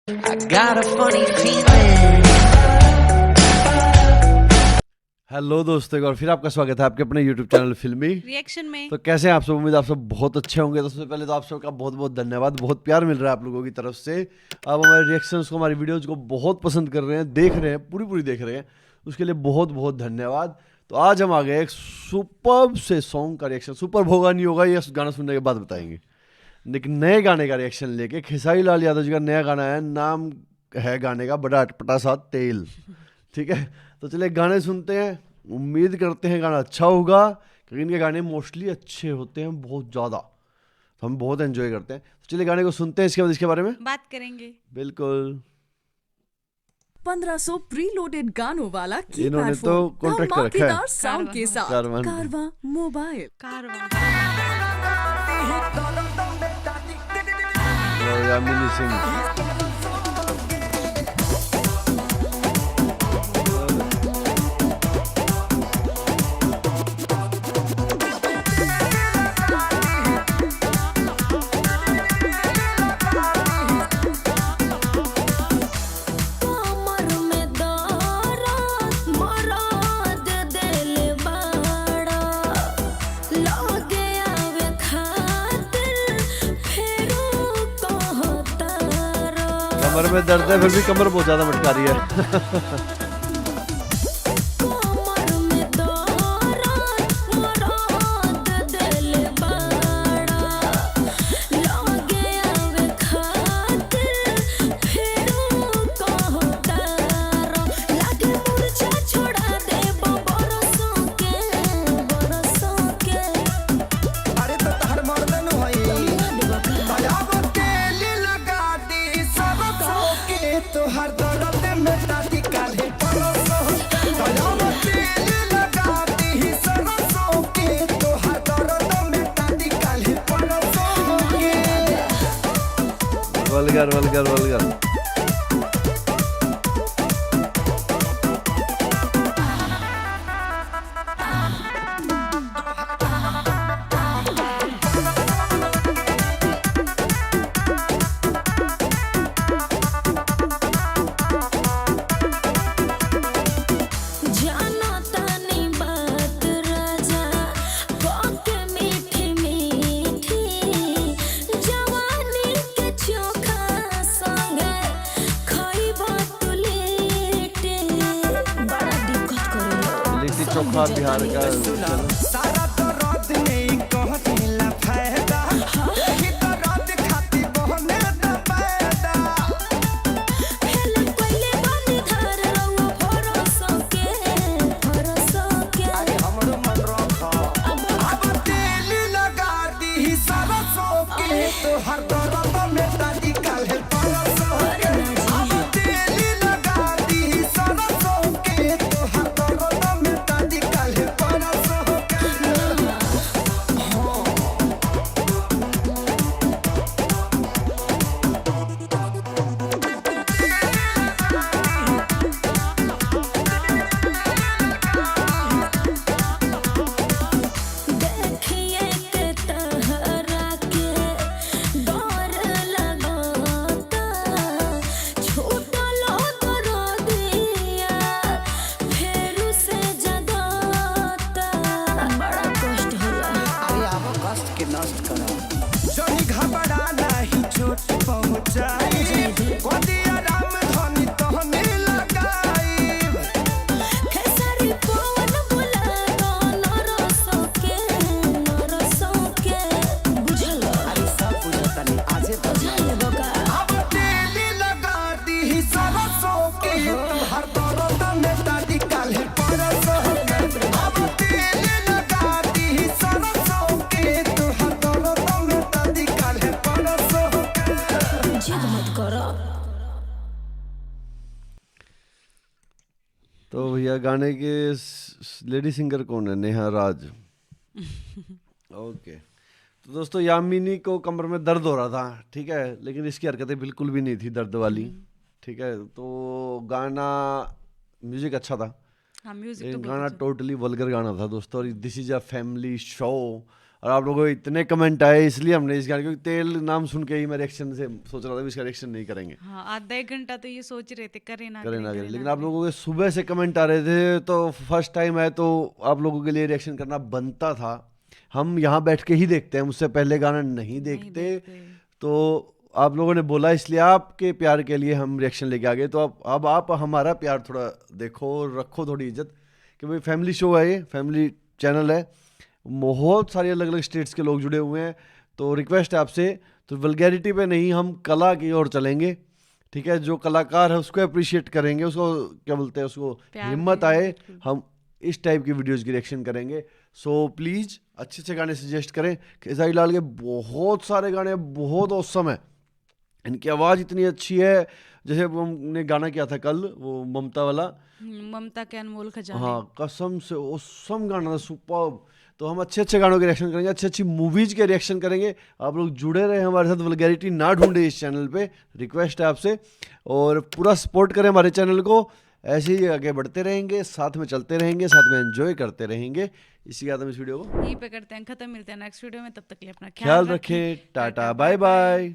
I got a funny feeling. Hello दोस्तों, और फिर आपका स्वागत है आपके अपने YouTube चैनल फिल्मी रिएक्शन में। तो कैसे हैं आप सब? उम्मीद आप सब बहुत अच्छे होंगे। तो सबसे पहले तो आप सबका बहुत बहुत धन्यवाद, बहुत प्यार मिल रहा है आप लोगों की तरफ से। आप हमारे रिएक्शंस को, हमारी वीडियोज़ को बहुत पसंद कर रहे हैं, देख रहे हैं, पूरी देख रहे हैं, उसके लिए बहुत बहुत धन्यवाद। तो आज हम आ गए एक सुपर से सॉन्ग का रिएक्शन। सुपर होगा नहीं होगा ये गाना सुनने के बाद बताएंगे, लेकिन नए गाने का रिएक्शन लेके खेसारी लाल यादव जी का नया गाना है। नाम है गाने का बड़ा अटपटा सा तेल। ठीक है, तो चलिए गाने सुनते हैं। उम्मीद करते हैं गाना अच्छा होगा, क्योंकि इनके गाने मोस्टली अच्छे होते हैं बहुत ज़्यादा, तो हम बहुत एंजॉय करते हैं। तो चलिए गाने को सुनते हैं, इसके बाद इसके बारे में बात करेंगे। बिल्कुल। 1500 प्रीलोडेड गानों वाला इन्होंने कीपैड तो फोन कॉन्ट्रैक्ट कर रखा है धमाकेदार साउंड के साथ कारवां। कारवां मोबाइल। और यामिनी सिंह। कमर में दर्द है, फिर भी कमर बहुत ज्यादा मटका रही है। Vulgar vulgar vulgar. Chokha Bihar का तो भैया गाने के लेडी सिंगर कौन है? नेहा राज। ओके, तो दोस्तों यामिनी को कमर में दर्द हो रहा था, ठीक है, लेकिन इसकी हरकतें बिल्कुल भी नहीं थी दर्द वाली। ठीक है, तो गाना म्यूजिक अच्छा था। हाँ, म्यूजिक तो गाना टोटली वल्गर गाना था दोस्तों। और दिस इज अ फैमिली शो, और आप लोगों को इतने कमेंट आए इसलिए हमने इस गाने, क्योंकि तेल नाम सुन के ही मैं रिएक्शन से सोच रहा था कि इसका रिएक्शन नहीं करेंगे, हाँ, आधा एक घंटा तो ये सोच रहे थे करें ना करें ना करें, करें, करें लेकिन ना आप लोगों के सुबह से कमेंट आ रहे थे तो फर्स्ट टाइम है तो आप लोगों के लिए रिएक्शन करना बनता था। हम यहाँ बैठ के ही देखते हैं, मुझसे पहले गाना नहीं देखते, तो आप लोगों ने बोला इसलिए आपके प्यार के लिए हम रिएक्शन लेके आ गए। तो अब आप हमारा प्यार थोड़ा देखो, रखो थोड़ी इज्जत, कि भाई फैमिली शो है, ये फैमिली चैनल है, बहुत सारे अलग अलग स्टेट्स के लोग जुड़े हुए हैं। तो रिक्वेस्ट है आपसे, तो वल्गैरिटी पे नहीं, हम कला की ओर चलेंगे, ठीक है। जो कलाकार है उसको अप्रिशिएट करेंगे, उसको क्या बोलते हैं, उसको प्यार हिम्मत देंगे, आए, बिल्कुल। हम इस टाइप की वीडियोस की रिएक्शन करेंगे। सो प्लीज़ अच्छे अच्छे गाने सजेस्ट करें। खेसारी लाल के बहुत सारे गाने बहुत औसम है, इनकी आवाज़ इतनी अच्छी है। जैसे वो हमने गाना किया था कल, वो ममता वाला, ममता के अनमोल खजाने। हाँ कसम से औसम गाना था, सुपर्ब। तो हम अच्छे अच्छे गानों के रिएक्शन करेंगे, अच्छी अच्छी मूवीज के रिएक्शन करेंगे। आप लोग जुड़े रहे हमारे साथ, वल्गैरिटी ना ढूंढे इस चैनल पे, रिक्वेस्ट है आपसे, और पूरा सपोर्ट करें हमारे चैनल को। ऐसे ही आगे बढ़ते रहेंगे, साथ में चलते रहेंगे, साथ में एंजॉय करते रहेंगे। इसी के साथ हम इस वीडियो को यहीं पे करते हैं खत्म, मिलते हैं नेक्स्ट वीडियो में, तब तक के लिए अपना ख्याल रखें। Tata bye by.